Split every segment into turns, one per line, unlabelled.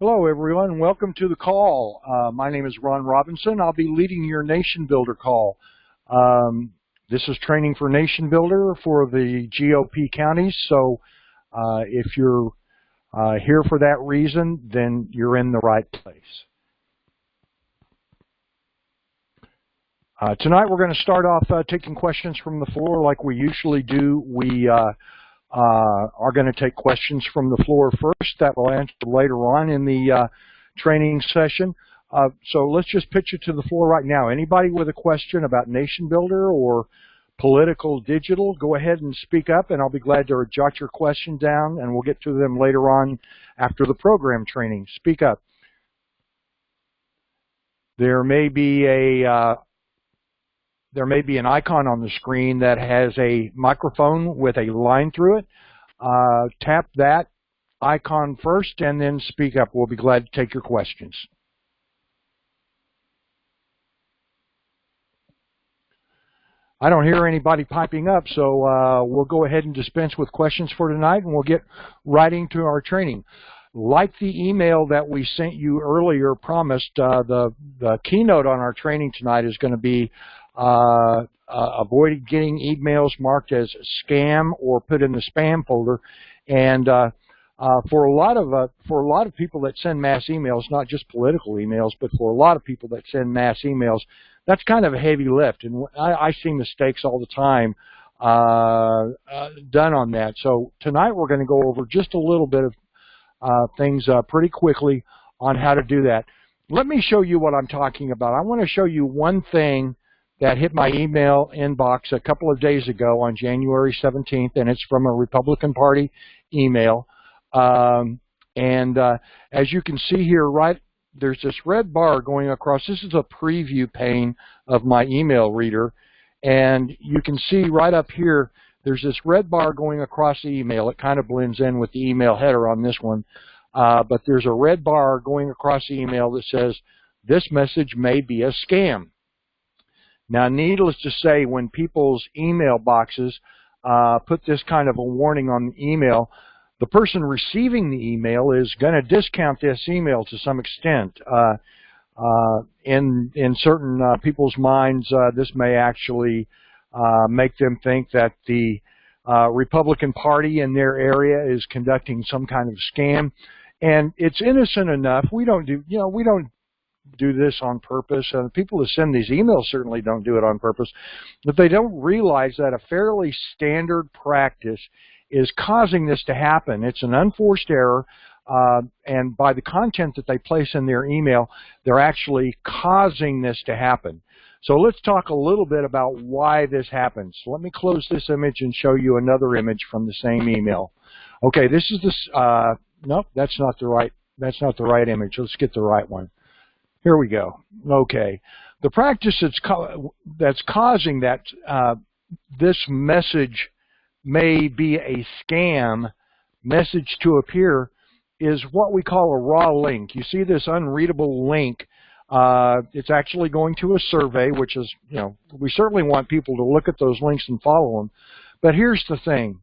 Hello everyone, welcome to the call. My name is Ron Robinson. I'll be leading your Nationbuilder call. This is training for Nationbuilder for the GOP counties, so if you're here for that reason, then you're in the right place. Tonight we're going to start off taking questions from the floor like we usually do. We are going to take questions from the floor first. That will answer later on in the training session. So let's just pitch it to the floor right now. Anybody with a question about Nationbuilder or political digital, go ahead and speak up, and I'll be glad to jot your question down, and we'll get to them later on after the program training. Speak up. There may be an icon on the screen that has a microphone with a line through it. Tap that icon first and then speak up. We'll be glad to take your questions. I don't hear anybody piping up, so we'll go ahead and dispense with questions for tonight, and we'll get right into our training. Like the email that we sent you earlier promised, the keynote on our training tonight is going to be avoid getting emails marked as scam or put in the spam folder. And for a lot of people that send mass emails, not just political emails, but for a lot of people that send mass emails, that's kind of a heavy lift. And I see mistakes all the time done on that. So tonight we're going to go over just a little bit of things pretty quickly on how to do that. Let me show you what I'm talking about. I want to show you one thing that hit my email inbox a couple of days ago on January 17th, and it's from a Republican Party email. As you can see here, there's this red bar going across. This is a preview pane of my email reader, and you can see right up here, there's this red bar going across the email. It kind of blends in with the email header on this one, but there's a red bar going across the email that says, "This message may be a scam." Now, needless to say, when people's email boxes put this kind of a warning on the email, the person receiving the email is going to discount this email to some extent. In certain people's minds, this may actually make them think that the Republican Party in their area is conducting some kind of scam, and it's innocent enough. We don't do this on purpose, and people who send these emails certainly don't do it on purpose, but they don't realize that a fairly standard practice is causing this to happen. It's an unforced error, and by the content that they place in their email, they're actually causing this to happen. So let's talk a little bit about why this happens. So let me close this image and show you another image from the same email. Okay, this is this. Nope, that's not the right image. Let's get the right one. Here we go. Okay, the practice that's causing that this message may be a scam message to appear is what we call a raw link. You see this unreadable link. It's actually going to a survey, which is, we certainly want people to look at those links and follow them. But here's the thing.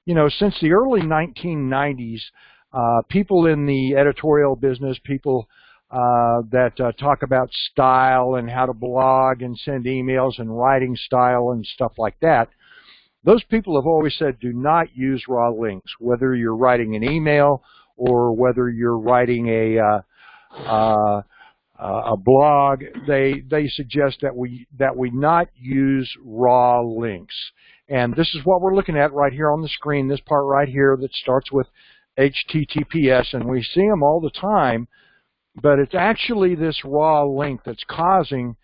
Since the early 1990s, people in the editorial business, people that talk about style and how to blog and send emails and writing style and stuff like that, those people have always said do not use raw links, whether you're writing an email or whether you're writing a blog. They suggest that we not use raw links. And this is what we're looking at right here on the screen, this part right here that starts with HTTPS, and we see them all the time. But it's actually this raw link that's causing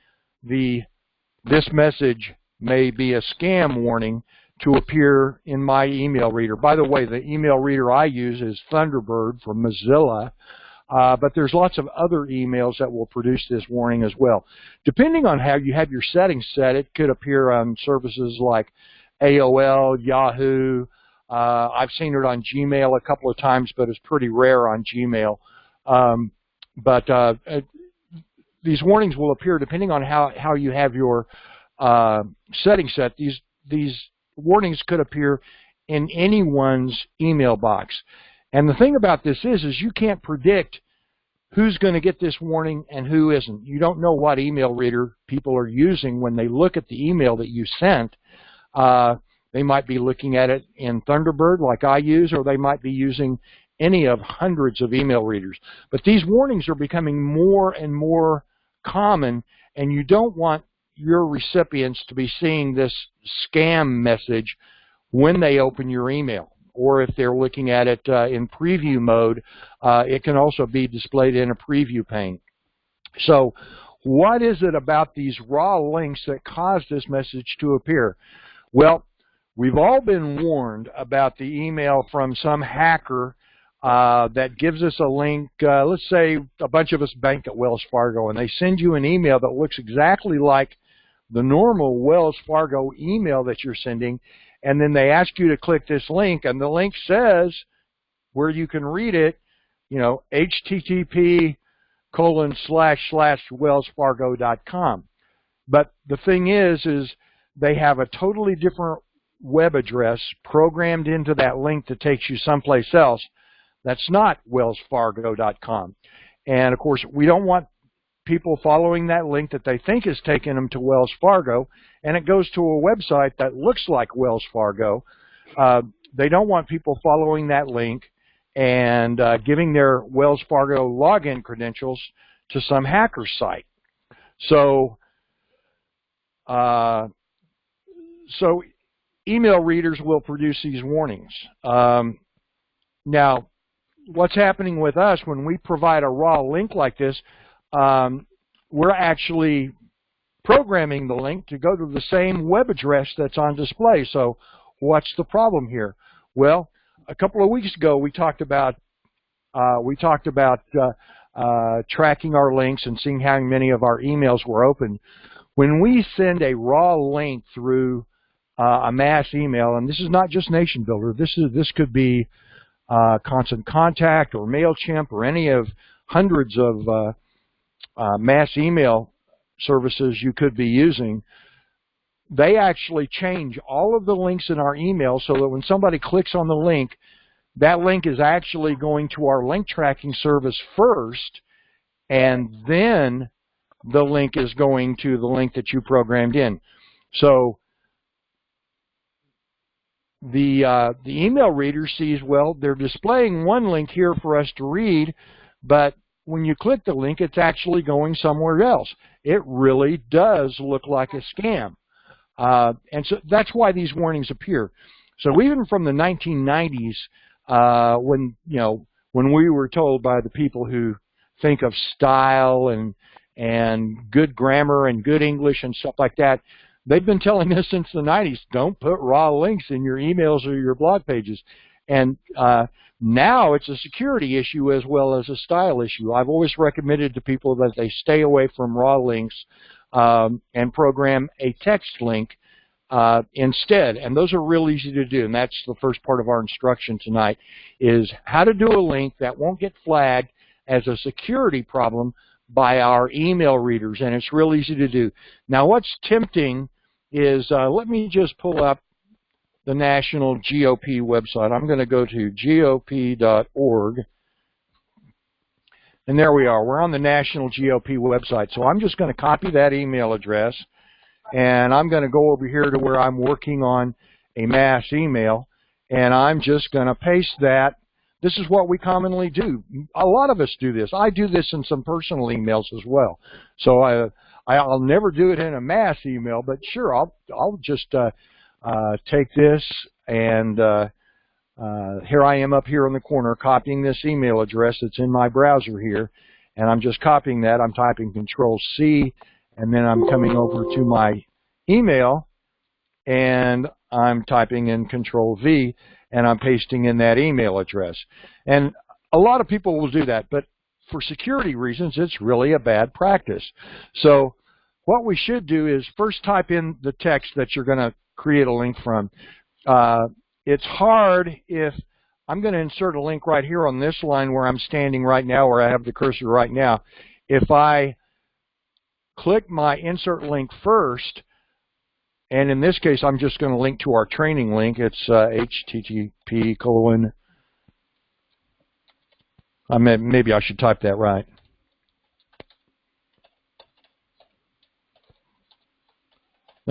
this message may be a scam warning to appear in my email reader. By the way, the email reader I use is Thunderbird from Mozilla, but there's lots of other emails that will produce this warning as well. Depending on how you have your settings set, it could appear on services like AOL, Yahoo. I've seen it on Gmail a couple of times, but it's pretty rare on Gmail. But these warnings will appear depending on how you have your settings set. These warnings could appear in anyone's email box. And the thing about this is you can't predict who's going to get this warning and who isn't. You don't know what email reader people are using when they look at the email that you sent. They might be looking at it in Thunderbird like I use, or they might be using any of hundreds of email readers. But these warnings are becoming more and more common, and you don't want your recipients to be seeing this scam message when they open your email. Or if they're looking at it in preview mode, it can also be displayed in a preview pane. So what is it about these raw links that cause this message to appear? Well, we've all been warned about the email from some hacker that gives us a link. Let's say a bunch of us bank at Wells Fargo, and they send you an email that looks exactly like the normal Wells Fargo email that you're sending, and then they ask you to click this link, and the link says, where you can read it, you know, http://wellsfargo.com. But the thing is they have a totally different web address programmed into that link that takes you someplace else that's not wellsfargo.com. And of course, we don't want people following that link that they think is taking them to Wells Fargo, and it goes to a website that looks like Wells Fargo. They don't want people following that link and giving their Wells Fargo login credentials to some hacker site. So email readers will produce these warnings. Now, what's happening with us when we provide a raw link like this, we're actually programming the link to go to the same web address that's on display. So what's the problem here? Well, a couple of weeks ago we talked about tracking our links and seeing how many of our emails were open. When we send a raw link through a mass email, and this is not just Nationbuilder, this could be Constant Contact or MailChimp or any of hundreds of mass email services you could be using. They actually change all of the links in our email so that when somebody clicks on the link, that link is actually going to our link tracking service first, and then the link is going to the link that you programmed in. So the email reader sees, well, they're displaying one link here for us to read, but when you click the link, it's actually going somewhere else. It really does look like a scam. And so that's why these warnings appear. So even from the 1990s, when we were told by the people who think of style and good grammar and good English and stuff like that, they've been telling us since the 90s, don't put raw links in your emails or your blog pages. And now it's a security issue as well as a style issue. I've always recommended to people that they stay away from raw links and program a text link instead. And those are real easy to do. And that's the first part of our instruction tonight, is how to do a link that won't get flagged as a security problem by our email readers. And it's real easy to do. Now, what's tempting is, let me just pull up the National GOP website. I'm going to go to gop.org. And there we are. We're on the National GOP website. So I'm just going to copy that email address, and I'm going to go over here to where I'm working on a mass email, and I'm just going to paste that. This is what we commonly do. A lot of us do this. I do this in some personal emails as well. So I'll never do it in a mass email, but sure, I'll just take this, and here I am up here in the corner copying this email address that's in my browser here, and I'm just copying that. I'm typing Control-C, and then I'm coming over to my email, and I'm typing in Control-V, and I'm pasting in that email address. And a lot of people will do that, but for security reasons, it's really a bad practice. So what we should do is first type in the text that you're going to create a link from. It's hard if I'm going to insert a link right here on this line where I'm standing right now, where I have the cursor right now. If I click my insert link first, and in this case I'm just going to link to our training link. It's http:// maybe I should type that right.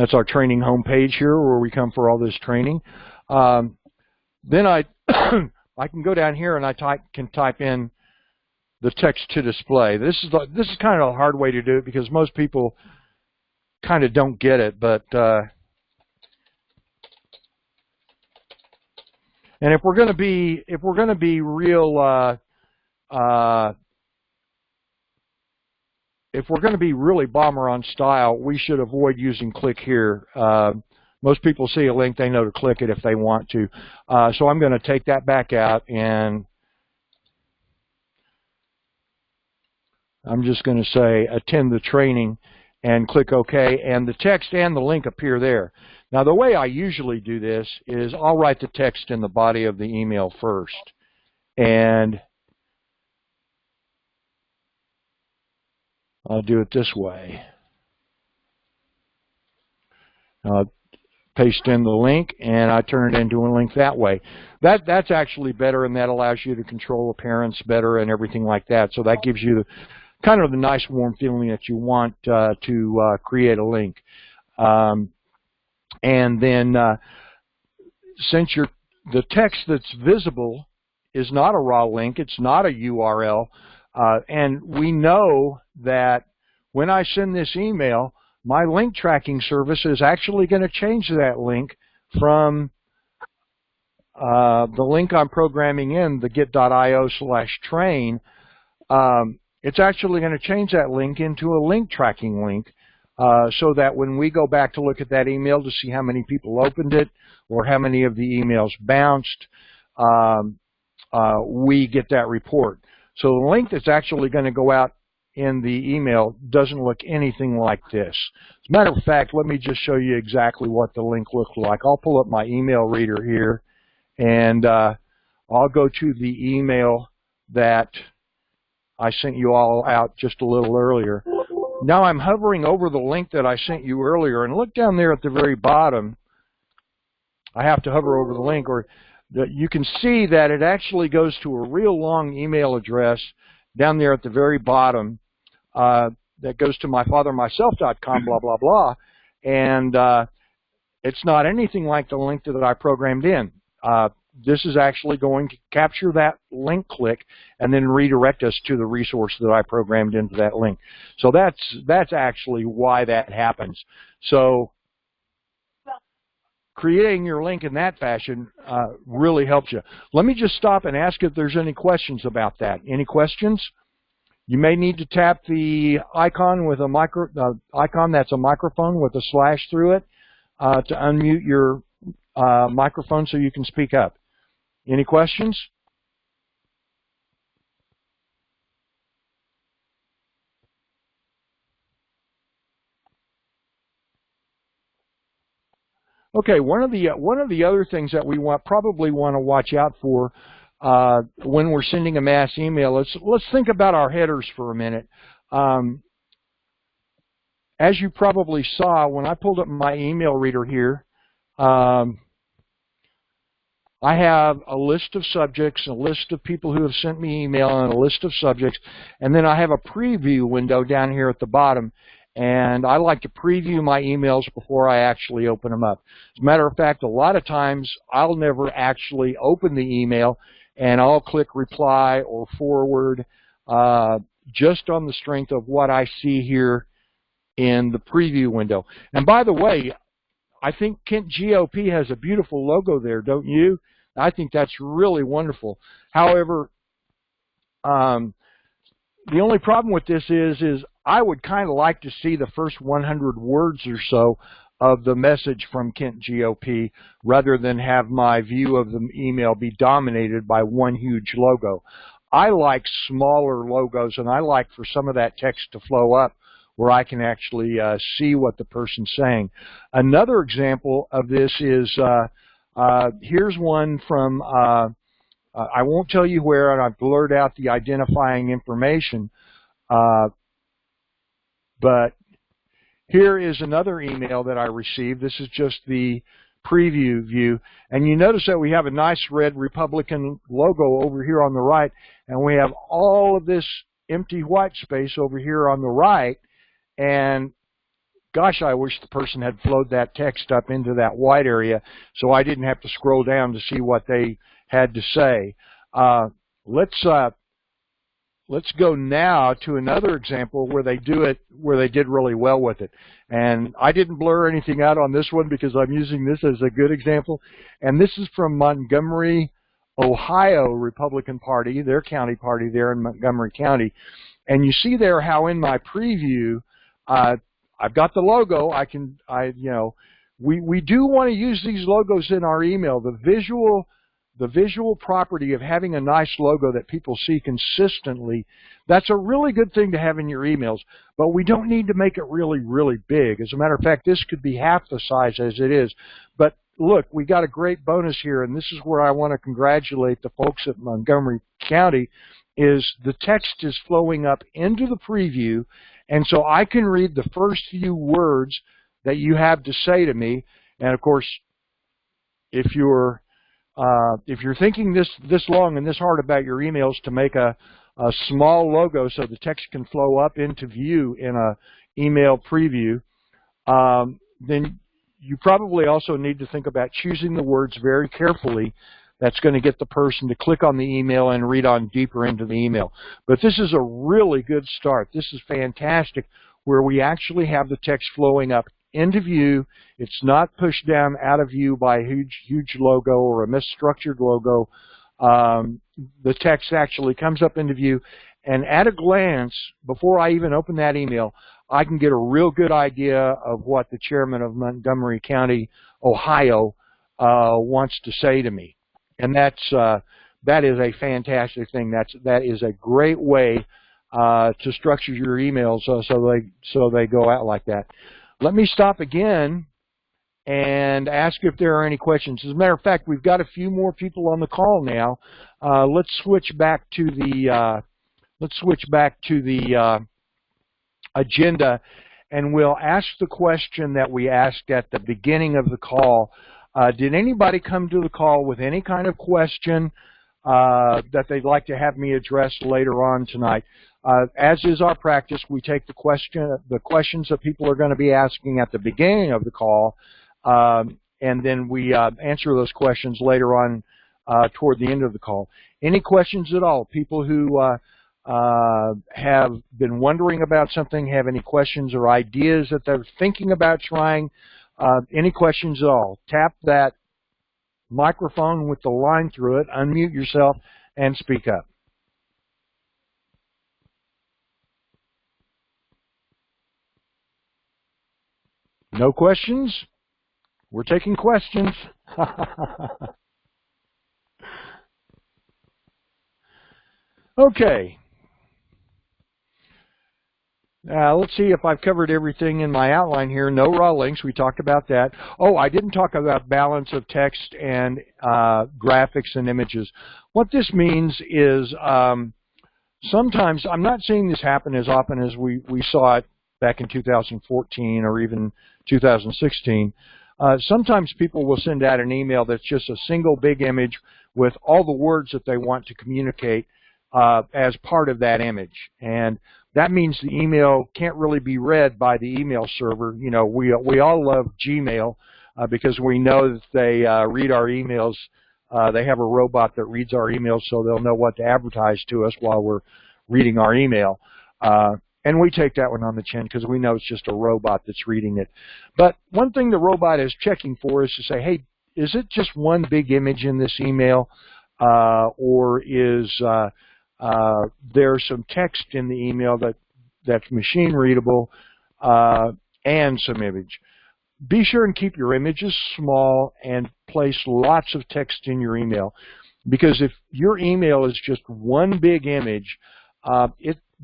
That's our training homepage here where we come for all this training. Then I can go down here and I can type in the text to display. This is kind of a hard way to do it because most people kind of don't get it, but and if we're going to be real if we're going to be really bomber on style, we should avoid using click here. Most people see a link, they know to click it if they want to. So I'm going to take that back out, and I'm just going to say attend the training and click OK, and the text and the link appear there. Now the way I usually do this is I'll write the text in the body of the email first, and I'll do it this way. I'll paste in the link, and I turn it into a link that way. That's actually better, and that allows you to control appearance better and everything like that. So that gives you kind of the nice warm feeling that you want to create a link. And then since the text that's visible is not a raw link, it's not a URL, and we know that when I send this email, my link tracking service is actually going to change that link from the link I'm programming in, the get.io/train. It's actually going to change that link into a link tracking link so that when we go back to look at that email to see how many people opened it or how many of the emails bounced, we get that report. So the link that's actually going to go out in the email doesn't look anything like this. As a matter of fact, let me just show you exactly what the link looks like. I'll pull up my email reader here, and I'll go to the email that I sent you all out just a little earlier. Now I'm hovering over the link that I sent you earlier, and look down there at the very bottom. I have to hover over the link, or you can see that it actually goes to a real long email address down there at the very bottom that goes to myfathermyself.com, blah, blah, blah. And it's not anything like the link that I programmed in. This is actually going to capture that link click and then redirect us to the resource that I programmed into that link. So that's actually why that happens. So creating your link in that fashion really helps you. Let me just stop and ask if there's any questions about that. Any questions? You may need to tap the icon with a icon that's a microphone with a slash through it to unmute your microphone so you can speak up. Any questions? Okay, one of the other things that we probably want to watch out for when we're sending a mass email, let's think about our headers for a minute. As you probably saw when I pulled up my email reader here, I have a list of subjects, a list of people who have sent me email, and a list of subjects, and then I have a preview window down here at the bottom. And I like to preview my emails before I actually open them up. As a matter of fact, a lot of times I'll never actually open the email, and I'll click reply or forward just on the strength of what I see here in the preview window. And by the way, I think Kent GOP has a beautiful logo there, don't you? I think that's really wonderful. However, the only problem with this is I would kind of like to see the first 100 words or so of the message from Kent GOP rather than have my view of the email be dominated by one huge logo. I like smaller logos, and I like for some of that text to flow up where I can actually see what the person's saying. Another example of this is, here's one from, I won't tell you where, and I've blurred out the identifying information, but here is another email that I received. This is just the preview view, and you notice that we have a nice red Republican logo over here on the right, and we have all of this empty white space over here on the right. And gosh, I wish the person had flowed that text up into that white area so I didn't have to scroll down to see what they had to say. Let's go now to another example where they did really well with it. And I didn't blur anything out on this one because I'm using this as a good example. And this is from Montgomery, Ohio Republican Party, their county party there in Montgomery County. And you see there how in my preview, I've got the logo. We do want to use these logos in our email. The visual property of having a nice logo that people see consistently, that's a really good thing to have in your emails, but we don't need to make it really, really big. As a matter of fact, this could be half the size as it is. But look, we got a great bonus here, and this is where I want to congratulate the folks at Montgomery County, is the text is flowing up into the preview, and so I can read the first few words that you have to say to me. And of course, if you're thinking this long and this hard about your emails, to make a small logo so the text can flow up into view in a email preview, then you probably also need to think about choosing the words very carefully that's going to get the person to click on the email and read on deeper into the email. But this is a really good start. This is fantastic, where we actually have the text flowing up into view. It's not pushed down out of view by a huge logo or a misstructured logo. The text actually comes up into view, and at a glance, before I even open that email, I can get a real good idea of what the chairman of Montgomery County, Ohio, wants to say to me. And that is a fantastic thing. That is a great way to structure your emails so they go out like that. Let me stop again and ask if there are any questions. As a matter of fact, we've got a few more people on the call now. Let's switch back to the agenda, and we'll ask the question that we asked at the beginning of the call. Did anybody come to the call with any kind of question that they'd like to have me address later on tonight? As is our practice, we take the questions that people are going to be asking at the beginning of the call, and then we answer those questions later on toward the end of the call. Any questions at all? People who have been wondering about something, have any questions or ideas that they're thinking about trying? Any questions at all? Tap that microphone with the line through it, unmute yourself, and speak up. No questions? We're taking questions. Okay. Let's see if I've covered everything in my outline here. No raw links. We talked about that. Oh, I didn't talk about balance of text and graphics and images. What this means is sometimes, I'm not seeing this happen as often as we saw it back in 2014 or even 2016. Sometimes people will send out an email that's just a single big image with all the words that they want to communicate as part of that image. And that means the email can't really be read by the email server. You know, we all love Gmail because we know that they read our emails. They have a robot that reads our emails, so they'll know what to advertise to us while we're reading our email. And we take that one on the chin because we know it's just a robot that's reading it. But one thing the robot is checking for is to say, hey, is it just one big image in this email, or is there's some text in the email that's machine readable and some image. Be sure and keep your images small and place lots of text in your email, because if your email is just one big image,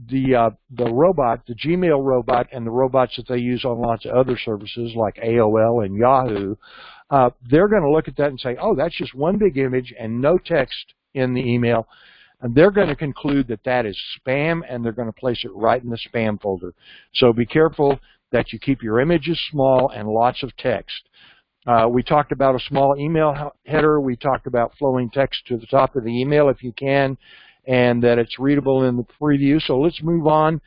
the robot, the Gmail robot, and the robots that they use on lots of other services like AOL and Yahoo, they're going to look at that and say, oh, that's just one big image and no text in the email. And they're going to conclude that that is spam, and they're going to place it right in the spam folder. So be careful that you keep your images small and lots of text. We talked about a small email header. We talked about flowing text to the top of the email if you can, and that it's readable in the preview. So let's move on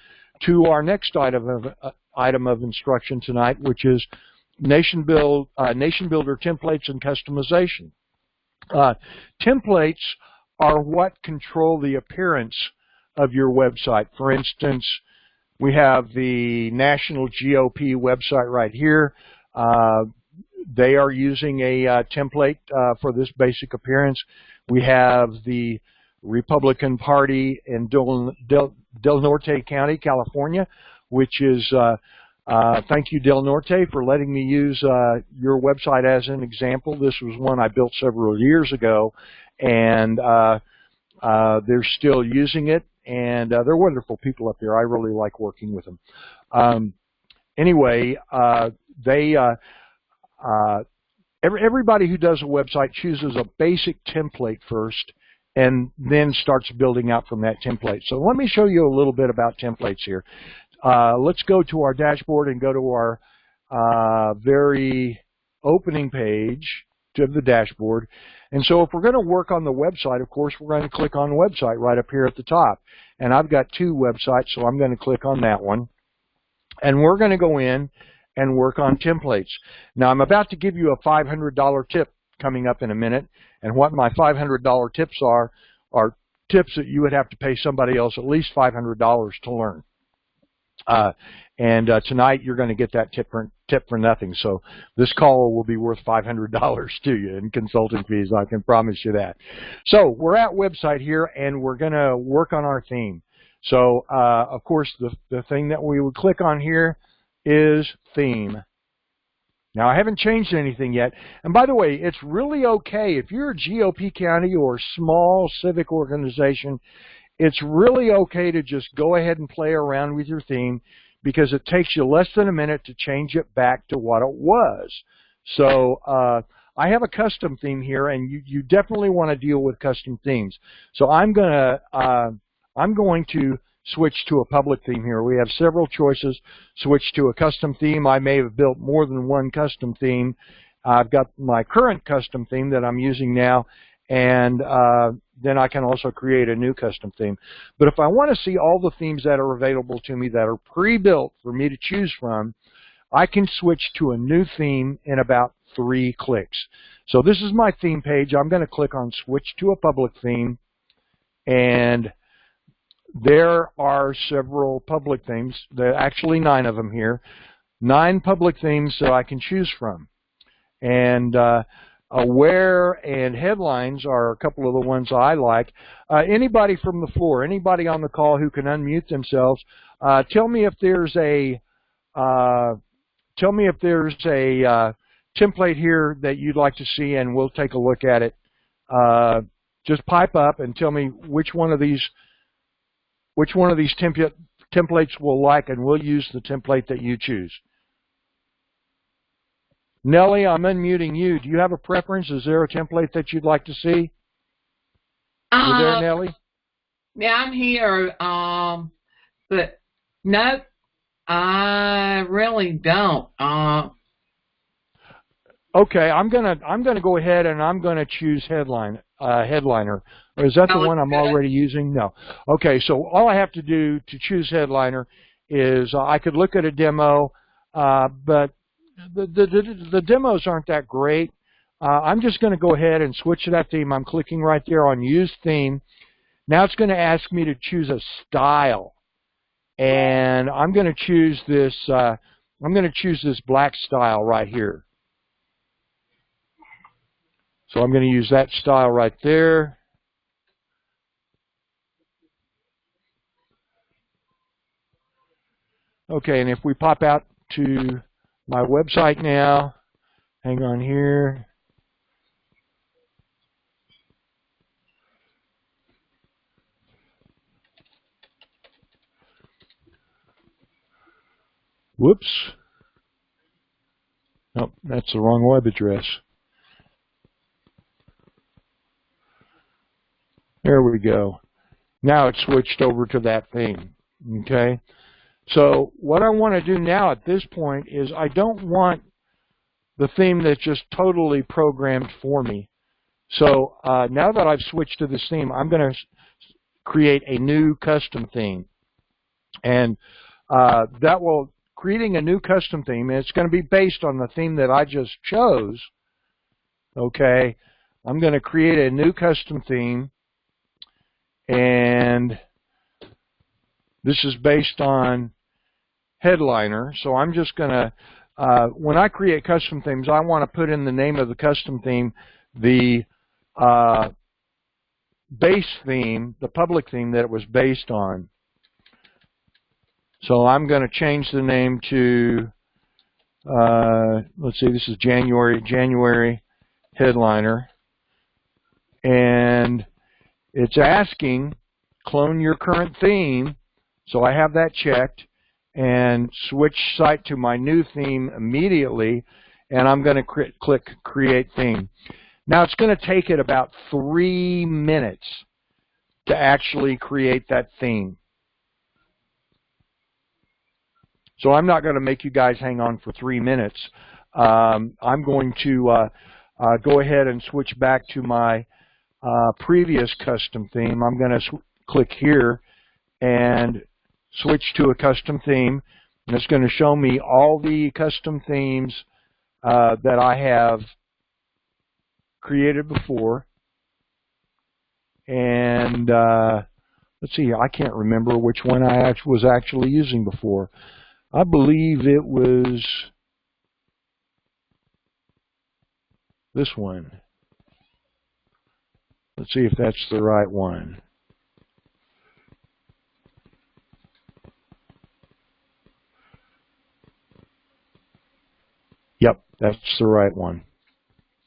to our next item item of instruction tonight, which is Nationbuilder templates and customization. Templates are what control the appearance of your website. For instance, we have the National GOP website right here. They are using a template for this basic appearance. We have the Republican Party in Del Norte County, California, which is, thank you, Del Norte, for letting me use your website as an example. This was one I built several years ago, and they're still using it, and they're wonderful people up there. I really like working with them. Anyway, everybody who does a website chooses a basic template first and then starts building out from that template. So let me show you a little bit about templates here. Let's go to our dashboard and go to our very opening page of the dashboard. And so if we're going to work on the website, of course, we're going to click on website right up here at the top. And I've got two websites, so I'm going to click on that one. And we're going to go in and work on templates. Now, I'm about to give you a $500 tip coming up in a minute. And what my $500 tips are tips that you would have to pay somebody else at least $500 to learn. Tonight you're going to get that tip for nothing. So this call will be worth $500 to you in consulting fees. I can promise you that. So we're at website here, and we're going to work on our theme. So of course the thing that we would click on here is theme. Now, I haven't changed anything yet. And by the way, it's really okay if you're a GOP county or small civic organization. It's really okay to just go ahead and play around with your theme, because it takes you less than a minute to change it back to what it was. So I have a custom theme here, and you definitely want to deal with custom themes. So I'm going to switch to a public theme here. We have several choices. Switch to a custom theme. I may have built more than one custom theme. I've got my current custom theme that I'm using now, and then I can also create a new custom theme. But if I want to see all the themes that are available to me that are pre-built for me to choose from, I can switch to a new theme in about 3 clicks. So this is my theme page. I'm going to click on Switch to a Public Theme, and there are several public themes. There are actually 9 of them here. 9 public themes that I can choose from. And Aware and Headlines are a couple of the ones I like. Anybody from the floor, anybody on the call who can unmute themselves, tell me if there's a template here that you'd like to see, and we'll take a look at it. Just pipe up and tell me which one of these templates we'll like, and we'll use the template that you choose. Nellie, I'm unmuting you. Do you have a preference? Is there a template that you'd like to see? You there, Nellie?
Yeah, I'm here. But no, I really don't.
Okay, I'm gonna go ahead and I'm gonna choose Headliner. Or is that the one I'm already using? No. Okay, so all I have to do to choose Headliner is I could look at a demo, but the demos aren't that great. I'm just going to go ahead and switch to that theme. I'm clicking right there on Use Theme. Now it's going to ask me to choose a style, and I'm going to choose this. I'm going to choose this black style right here. So I'm going to use that style right there. Okay, and if we pop out to my website now, hang on here. Whoops. Nope, that's the wrong web address. There we go. Now it's switched over to that theme. Okay. So what I want to do now at this point is I don't want the theme that's just totally programmed for me. So now that I've switched to this theme, I'm going to create a new custom theme. And that will creating a new custom theme, and it's going to be based on the theme that I just chose. Okay, I'm going to create a new custom theme, and this is based on Headliner. So I'm just going to, when I create custom themes, I want to put in the name of the custom theme, the base theme, the public theme that it was based on. So I'm going to change the name to, let's see, this is January Headliner. And it's asking, clone your current theme. So I have that checked, and switch site to my new theme immediately. And I'm going to click Create Theme. Now it's going to take it about 3 minutes to actually create that theme. So I'm not going to make you guys hang on for 3 minutes. I'm going to go ahead and switch back to my previous custom theme. I'm going to click here and switch to a custom theme. And it's going to show me all the custom themes that I have created before. And let's see, I can't remember which one I was actually using before. I believe it was this one. Let's see if that's the right one. Yep, that's the right one.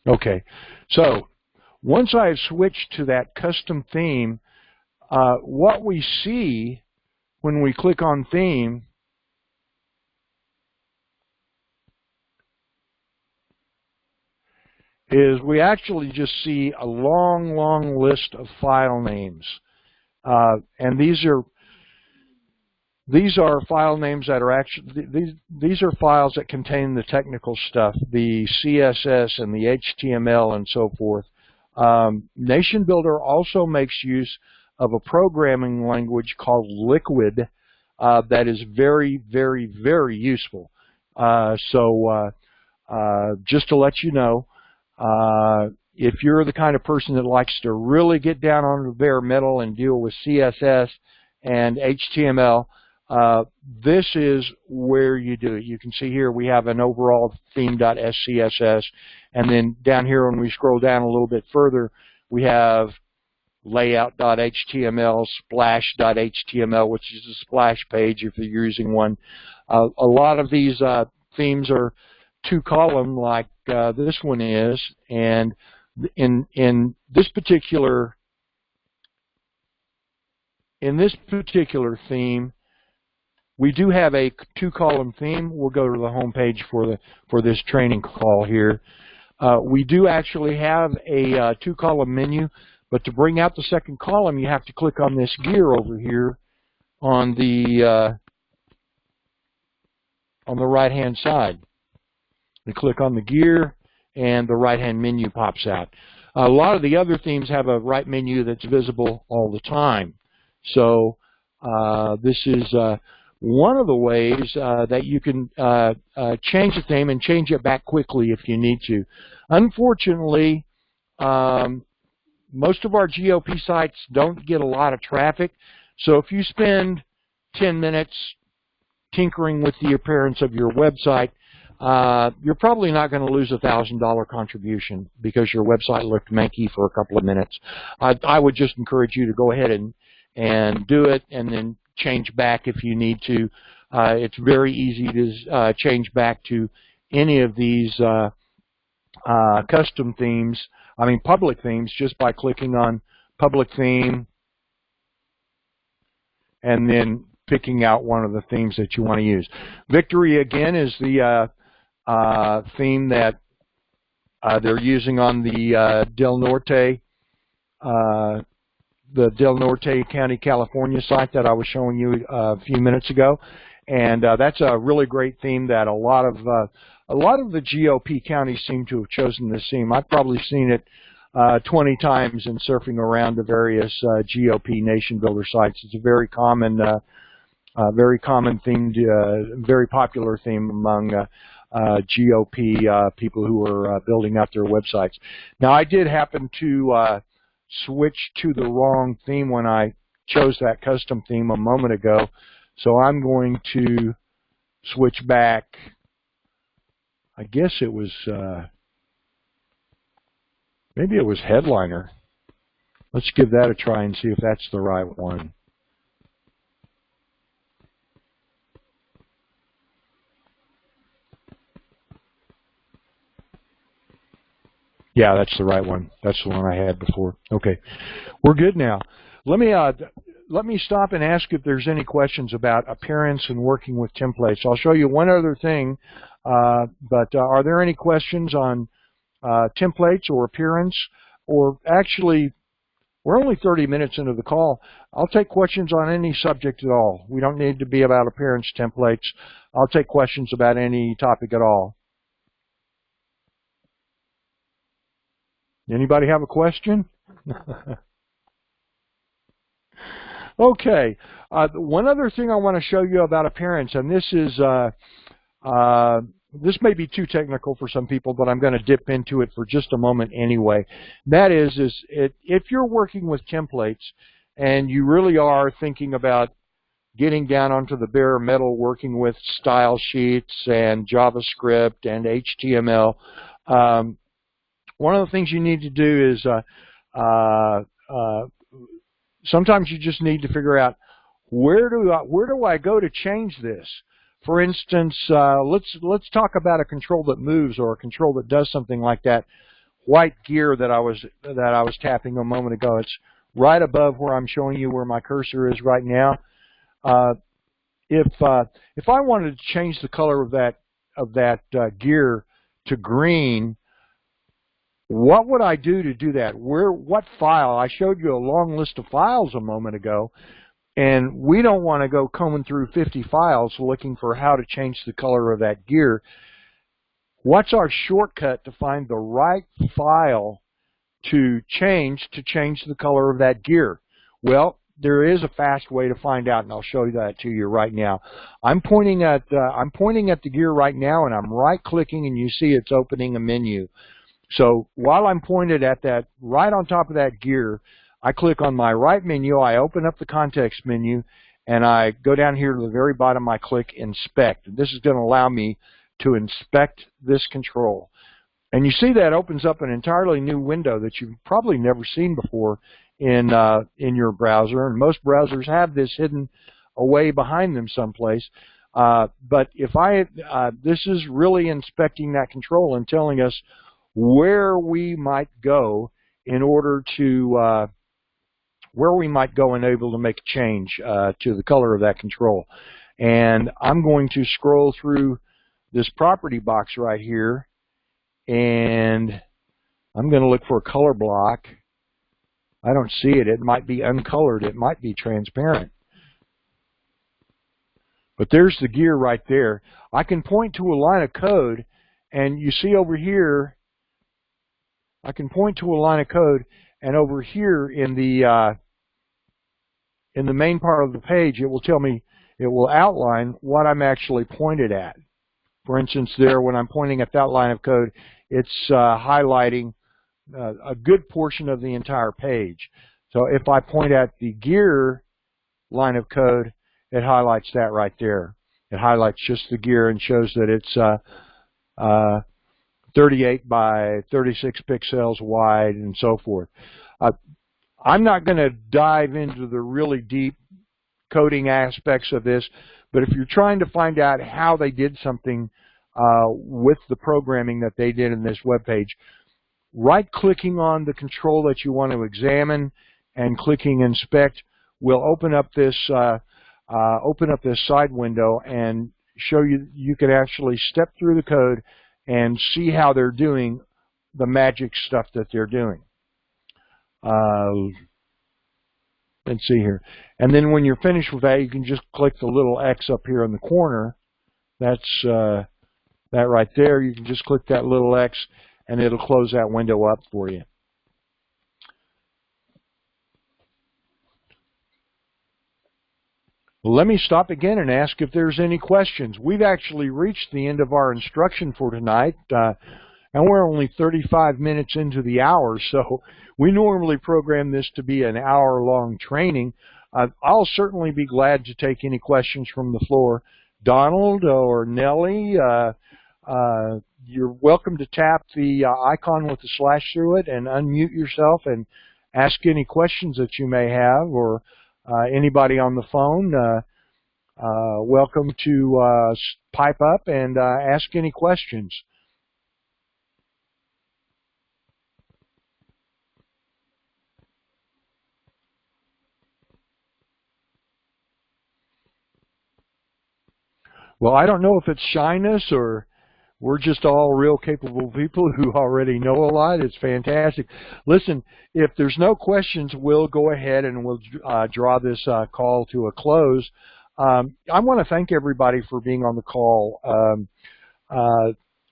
Okay, so once I've switched to that custom theme, what we see when we click on theme is we actually just see a long list of file names. And these are file names that are actually, these are files that contain the technical stuff, the CSS and the HTML and so forth. Nationbuilder also makes use of a programming language called Liquid that is very useful. Just to let you know, if you're the kind of person that likes to really get down on the bare metal and deal with CSS and HTML, this is where you do it. You can see here we have an overall theme.scss, and then down here when we scroll down a little bit further, we have layout.html, splash.html, which is a splash page if you're using one. A lot of these themes are two-column like this one is, and in this particular theme, we do have a two-column theme. We'll go to the home page for this training call here. We do actually have a two-column menu, but to bring out the second column, you have to click on this gear over here on the right-hand side. You click on the gear, and the right-hand menu pops out. A lot of the other themes have a right menu that's visible all the time. So this is one of the ways that you can change the theme and change it back quickly if you need to. Unfortunately, most of our GOP sites don't get a lot of traffic. So if you spend 10 minutes tinkering with the appearance of your website, you're probably not going to lose $1,000 contribution because your website looked manky for a couple of minutes. I would just encourage you to go ahead and do it, and then change back if you need to. It's very easy to change back to any of these custom themes, public themes, just by clicking on public theme and then picking out one of the themes that you want to use. Victory, again, is the theme that they're using on the Del Norte County, California site that I was showing you a few minutes ago, and that's a really great theme that a lot of the GOP counties seem to have chosen this theme. I've probably seen it 20 times in surfing around the various GOP Nationbuilder sites. It's a very common very common theme, very popular theme among GOP people who are building out their websites. Now, I did happen to switch to the wrong theme when I chose that custom theme a moment ago, so I'm going to switch back. I guess it was, maybe it was Headliner. Let's give that a try and see if that's the right one. Yeah, that's the right one. That's the one I had before. Okay, we're good now. Let me stop and ask if there's any questions about appearance and working with templates. I'll show you one other thing, but are there any questions on templates or appearance? Or actually, we're only 30 minutes into the call. I'll take questions on any subject at all. We don't need to be about appearance templates. I'll take questions about any topic at all. Anybody have a question? Okay. One other thing I want to show you about appearance, and this is this may be too technical for some people, but I'm going to dip into it for just a moment anyway. That is if you're working with templates and you really are thinking about getting down onto the bare metal, working with style sheets and JavaScript and HTML, one of the things you need to do is sometimes you just need to figure out where do I go to change this. For instance, let's talk about a control that moves or a control that does something like that white gear that I was tapping a moment ago. It's right above where I'm showing you where my cursor is right now. If I wanted to change the color of that gear to green, what would I do to do that? What file? I showed you a long list of files a moment ago, and we don't want to go combing through 50 files looking for how to change the color of that gear. What's our shortcut to find the right file to change the color of that gear? Well, there is a fast way to find out, and I'll show you that to you right now. I'm pointing at the gear right now, and I'm right-clicking, and you see it's opening a menu. So while I'm pointed at that, right on top of that gear, I click on my right menu, I open up the context menu, and I go down here to the very bottom, I click Inspect. This is going to allow me to inspect this control. And you see that opens up an entirely new window that you've probably never seen before in your browser, and most browsers have this hidden away behind them someplace. But if this is really inspecting that control and telling us where we might go in order to able to make a change to the color of that control. And I'm going to scroll through this property box right here, and I'm going to look for a color block. I don't see it. It might be uncolored. It might be transparent. But there's the gear right there. I can point to a line of code, and you see over here, I can point to a line of code, and over here in the main part of the page, it will tell me, it will outline what I'm actually pointed at. For instance, there, when I'm pointing at that line of code, it's highlighting a good portion of the entire page. So if I point at the gear line of code, it highlights that right there. It highlights just the gear and shows that it's 38 by 36 pixels wide and so forth. I'm not going to dive into the really deep coding aspects of this, but if you're trying to find out how they did something with the programming that they did in this web page, right-clicking on the control that you want to examine and clicking Inspect will open up this side window and show you can actually step through the code and see how they're doing the magic stuff that they're doing. Let's see here. And then when you're finished with that, you can just click the little X up here in the corner. That's that right there. You can just click that little X, and it'll close that window up for you. Well, let me stop again and ask if there's any questions. We've actually reached the end of our instruction for tonight, and we're only 35 minutes into the hour, so we normally program this to be an hour-long training. I'll certainly be glad to take any questions from the floor. Donald or Nellie, you're welcome to tap the icon with the slash through it and unmute yourself and ask any questions that you may have, or anybody on the phone, welcome to pipe up and ask any questions. Well, I don't know if it's shyness or we're just all real capable people who already know a lot. It's fantastic. Listen, if there's no questions, we'll go ahead and we'll draw this call to a close. I want to thank everybody for being on the call.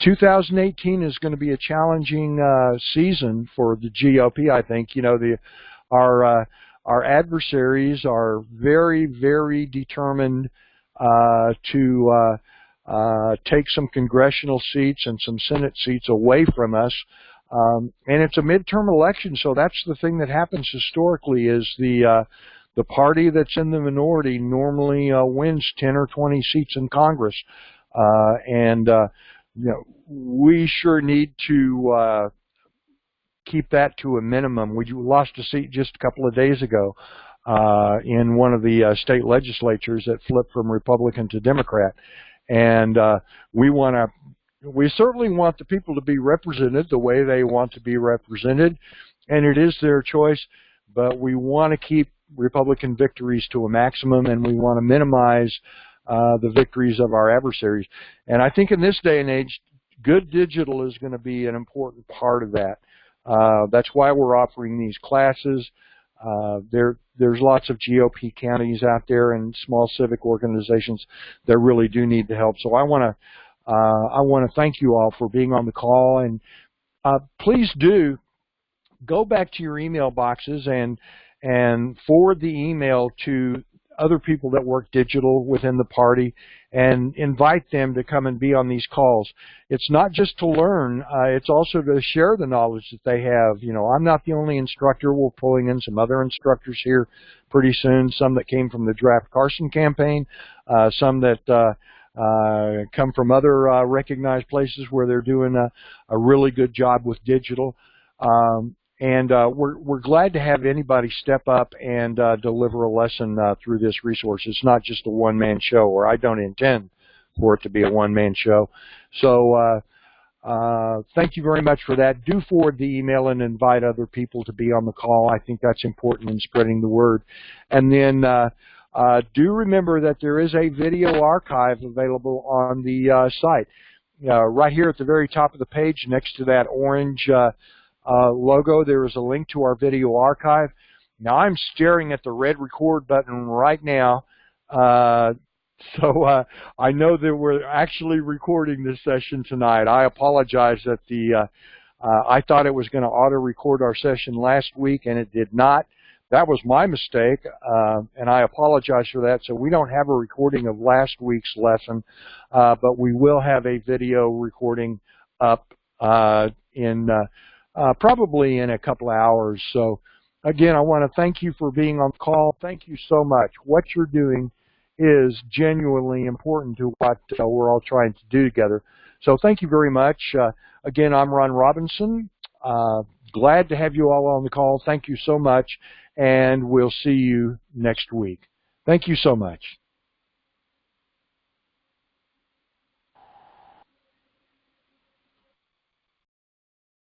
2018 is going to be a challenging season for the GOP, I think. You know, our adversaries are very, very determined to take some congressional seats and some Senate seats away from us. And it's a midterm election, so that's the thing that happens historically is the party that's in the minority normally wins 10 or 20 seats in Congress. You know, we sure need to keep that to a minimum. We lost a seat just a couple of days ago in one of the state legislatures that flipped from Republican to Democrat. And we certainly want the people to be represented the way they want to be represented, and it is their choice, but we want to keep Republican victories to a maximum, and we want to minimize the victories of our adversaries. And I think in this day and age, good digital is going to be an important part of that. That's why we're offering these classes. There's lots of GOP counties out there and small civic organizations that really do need the help. So I want to thank you all for being on the call, and please do go back to your email boxes and forward the email to other people that work digital within the party and invite them to come and be on these calls. It's not just to learn, it's also to share the knowledge that they have. You know, I'm not the only instructor. We're pulling in some other instructors here pretty soon, some that came from the Draft Carson campaign, some that come from other recognized places where they're doing a really good job with digital. And we're glad to have anybody step up and deliver a lesson through this resource. It's not just a one-man show, or I don't intend for it to be a one-man show. So thank you very much for that. Do forward the email and invite other people to be on the call. I think that's important in spreading the word. And then do remember that there is a video archive available on the site. Right here at the very top of the page, next to that orange logo, there is a link to our video archive. Now I'm staring at the red record button right now, so I know that we're actually recording this session tonight. I apologize that I thought it was going to auto-record our session last week, and it did not. That was my mistake, and I apologize for that. So we don't have a recording of last week's lesson, but we will have a video recording up probably in a couple of hours. So again, I want to thank you for being on the call. Thank you so much. What you're doing is genuinely important to what we're all trying to do together. So thank you very much. Again, I'm Ron Robinson. Glad to have you all on the call. Thank you so much, and we'll see you next week. Thank you so much.